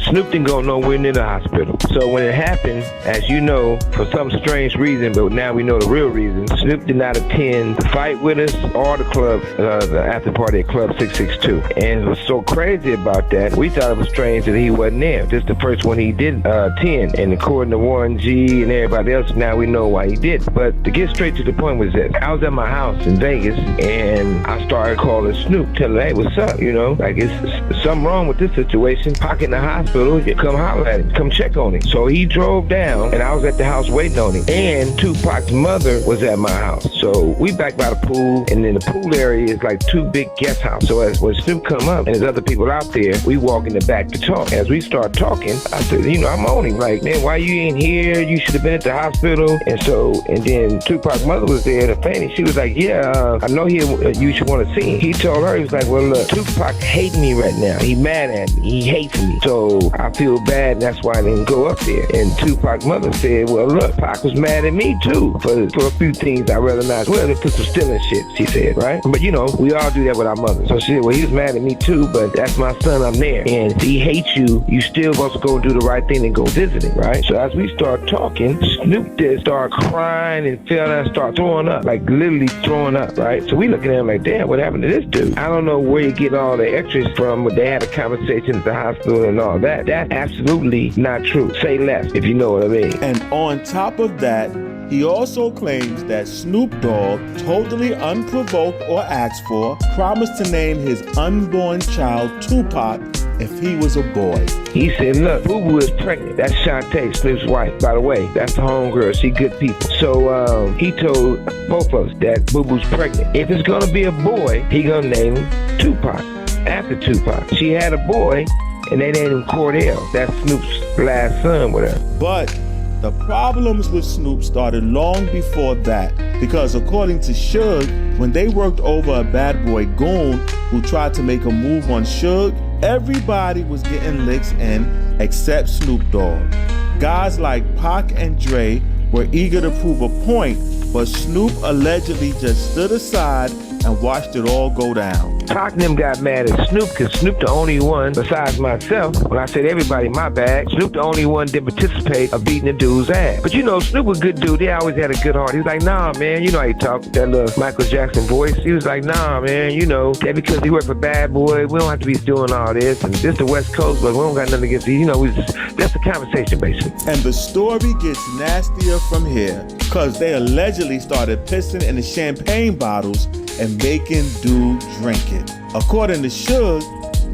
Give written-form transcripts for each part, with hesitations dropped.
Snoop didn't go nowhere near the hospital. So when it happened, as you know, for some strange reason, but now we know the real reason, Snoop did not attend the fight with us or the club, the after party at Club 662. And what's so crazy about that, we thought it was strange that he wasn't there. This is the first one he did attend. And according to Warren G and everybody else, now we know why he did. But to get straight to the point was this. I was at my house in Vegas, and I started calling Snoop, telling him, hey, what's up? You know, like, it's something wrong with this situation. Pac in the hospital, you come holler at him, come check on him. So he drove down, and I was at the house waiting on him. And Tupac's mother was at my house. So we back by the pool, and in the pool area is like two big guest houses. So as when Snoop come up and there's other people out there, we walk in the back to talk. As we start talking, I said, you know, I'm on him. Like, man, why you ain't here? You should have been at the hospital. And then Tupac's mother was there, the Fanny. She was like, yeah, I know you should want to see him. He told her, he was like, well, look, Tupac hates me right now. He mad at me. He hates me. So I feel bad, and that's why I didn't go up there. And Tupac's mother said, well, look, Pac was mad at me too for a few things I'd rather not. Well, they put some stealing shit, she said, right? But you know, we all do that with our mothers. So she said, well, he was mad at me too, but that's my son, I'm there. And if he hates you, you still supposed to go do the right thing and go visit him, right? So as we start talking, Snoop did start crying and fell down and start throwing up, like literally throwing up, right? So we looking at him like, damn, what happened to this dude? I don't know where you get all the extras from, but they had a conversation at the hospital and all that. That's absolutely not true. Say less, if you know what I mean. And on top of that, he also claims that Snoop Dogg, totally unprovoked or asked for, promised to name his unborn child Tupac if he was a boy. He said, look, Boo Boo is pregnant. That's Shantae, Snoop's wife, by the way. That's the homegirl. She good people. So he told both of us that Boo Boo's pregnant. If it's going to be a boy, he going to name him Tupac, after Tupac. She had a boy, and they named him Cordell. That's Snoop's last son with her. But the problems with Snoop started long before that, because according to Suge, when they worked over a bad boy goon who tried to make a move on Suge, everybody was getting licks in except Snoop Dogg. Guys like Pac and Dre were eager to prove a point, but Snoop allegedly just stood aside and watched it all go down. Pac and them got mad at Snoop because Snoop the only one, besides myself, when I said everybody my bag, Snoop the only one didn't participate of beating the dude's ass. But you know, Snoop was a good dude. He always had a good heart. He was like, nah, man, you know how he talked with that little Michael Jackson voice. He was like, nah, man, you know, that because he worked for Bad Boy, we don't have to be doing all this. And this the West Coast, but we don't got nothing against it. You know, that's the conversation, basically. And the story gets nastier from here, because they allegedly started pissing in the champagne bottles and making dude drink it. According to Suge,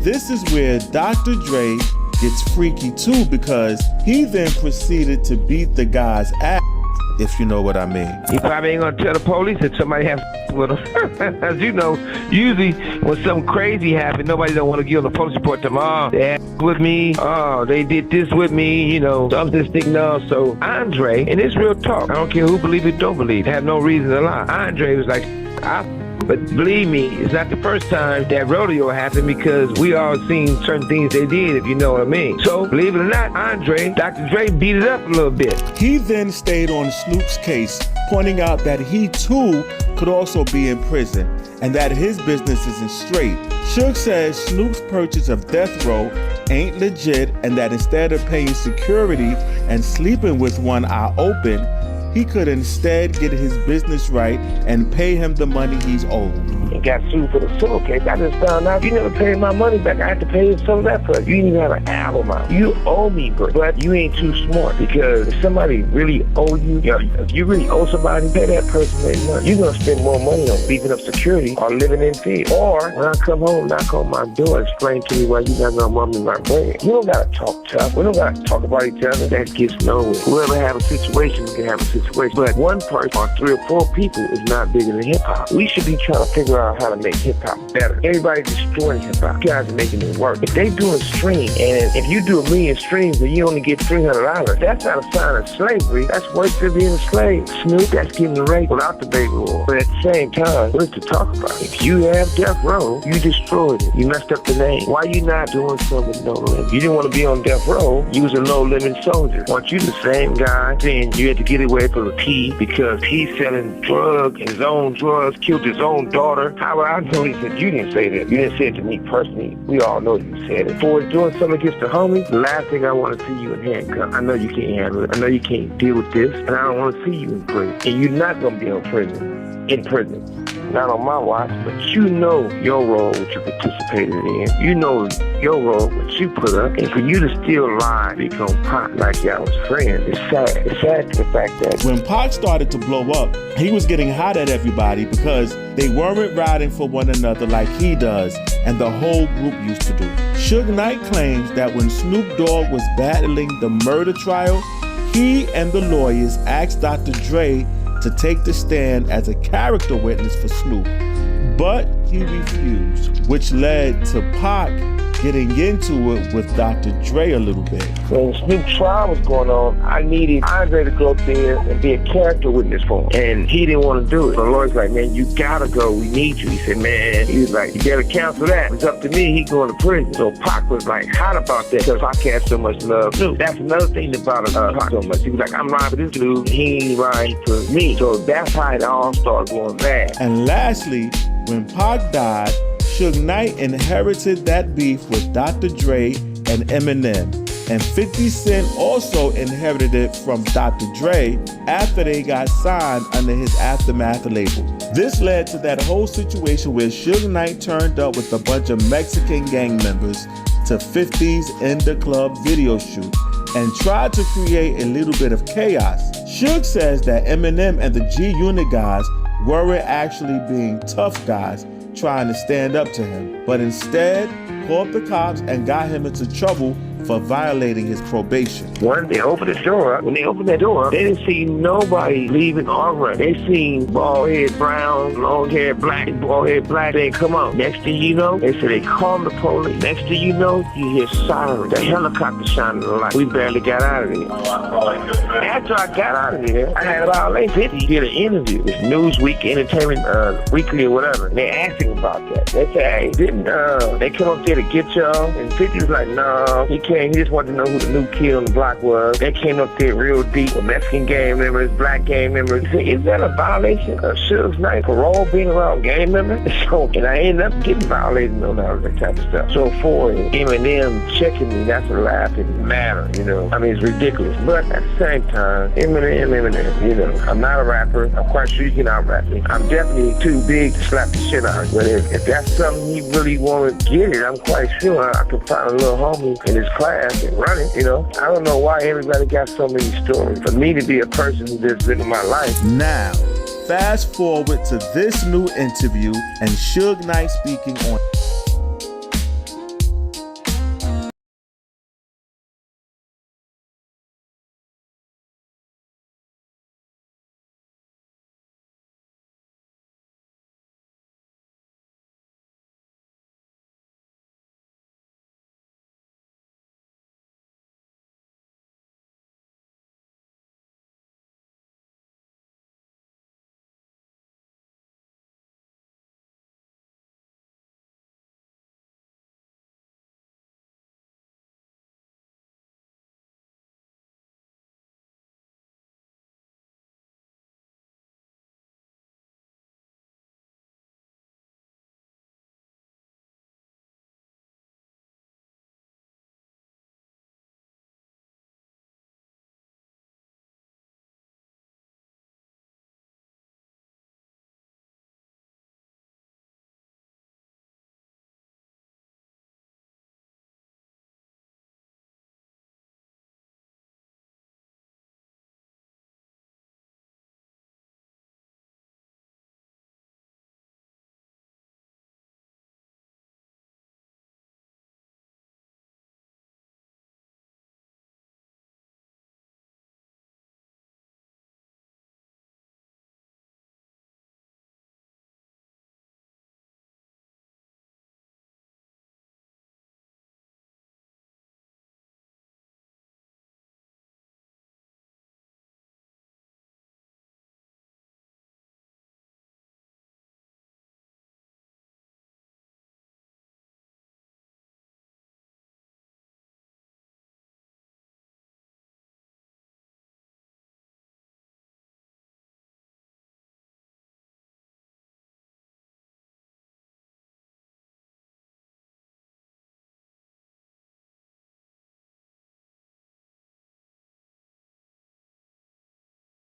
this is where Dr. Dre gets freaky too, because he then proceeded to beat the guy's ass, if you know what I mean. He probably ain't gonna tell the police that somebody has with him. As you know, usually when something crazy happens, nobody don't want to give on the police report to them. Oh, they had with me. Oh, they did this with me. You know, something sticking on. So Andre, and it's real talk. I don't care who believe it, don't believe. I have no reason to lie. Andre was like, but believe me, it's not the first time that rodeo happened, because we all seen certain things they did, if you know what I mean. So, believe it or not, Dr. Dre beat it up a little bit. He then stayed on Snoop's case, pointing out that he too could also be in prison and that his business isn't straight. Suge says Snoop's purchase of Death Row ain't legit, and that instead of paying security and sleeping with one eye open, he could instead get his business right and pay him the money he's owed. And got sued for the civil case. I just found out you never paid my money back. I had to pay some of that for it. You didn't even have an album out. You owe me, but you ain't too smart, because if somebody really owe you, if you really owe somebody, pay that person their money. You're going to spend more money on beefing up security or living in fear. Or when I come home, knock on my door, explain to me why you got no money in my brain. You don't got to talk tough. We don't got to talk about each other. That gets nowhere. Whoever have a situation, we can have a situation. But one person or 3 or 4 people is not bigger than hip-hop. We should be trying to figure out how to make hip-hop better. Everybody's destroying hip-hop. You guys are making it work. If they doing streams, and if you do 1 million streams and you only get $300, that's not a sign of slavery. That's worse than being a slave. Snoop, that's getting raped without the baby oil. But at the same time, what's to talk about? If you have Death Row, you destroyed it. You messed up the name. Why you not doing something with no limit? You didn't want to be on Death Row. You was a low-limit soldier. Once you the same guy, then you had to get away from the P, because he's selling drugs, his own drugs, killed his own daughter, How would I know? He said, you didn't say that. You didn't say it to me personally. We all know you said it. For doing something against the homie, the last thing I want to see you in handcuffs. I know you can't handle it. I know you can't deal with this, and I don't want to see you in prison. And you're not going to be in prison. Not on my watch, but you know your role, what you participated in. You know your role, what you put up. And for you to still lie, become Pac like y'all was friends, it's sad. It's sad to the fact that when Pac started to blow up, he was getting hot at everybody because they weren't riding for one another like he does and the whole group used to do. Suge Knight claims that when Snoop Dogg was battling the murder trial, he and the lawyers asked Dr. Dre to take the stand as a character witness for Snoop, but he refused, which led to Pac getting into it with Dr. Dre a little bit. When Snoop trial was going on, I needed Andre to go up there and be a character witness for him. And he didn't want to do it. The lawyer's like, man, you gotta go. We need you. He said, man, he was like, you gotta cancel that. It's up to me. He going to prison. So Pac was like hot about that because Pac had so much love too. That's another thing about Pac so much. He was like, I'm riding for this dude. He ain't riding for me. So that's how it all started going bad. And lastly, when Pac died, Suge Knight inherited that beef with Dr. Dre and Eminem, and 50 Cent also inherited it from Dr. Dre after they got signed under his Aftermath label. This led to that whole situation where Suge Knight turned up with a bunch of Mexican gang members to 50's In the Club video shoot and tried to create a little bit of chaos. Suge says that Eminem and the G-Unit guys weren't actually being tough guys trying to stand up to him, but instead called the cops and got him into trouble for violating his probation. When they opened the door, when they opened that door, they didn't see nobody leaving or running. They seen bald head brown, long hair black, bald head black. They come on. Next thing you know, they said they called the police. Next thing you know, you hear sirens. The helicopter shining the light. We barely got out of there. After I got out of there, I had about like 50 did an interview. It's Newsweek, Entertainment Weekly or whatever. And they asked him about that. They said, hey, didn't they come up there to get y'all? And 50 was like, no, he can't. He just wanted to know who the new kid on the block was. They came up there real deep with Mexican gang members, black gang members. He said, is that a violation of Suge Knight parole being around gang members? So, and I ended up getting violated on all that type of stuff. So for Eminem checking me, that's a laughing matter, you know. I mean, it's ridiculous. But at the same time, Eminem, you know, I'm not a rapper. I'm quite sure you can out-rap me. I'm definitely too big to slap the shit out of you. But if that's something he really want to get it, I'm quite sure I could find a little homie in his class and run it, you know. I don't know why everybody got so many stories. For me to be a person who just living my life. Now, fast forward to this new interview and Suge Knight speaking on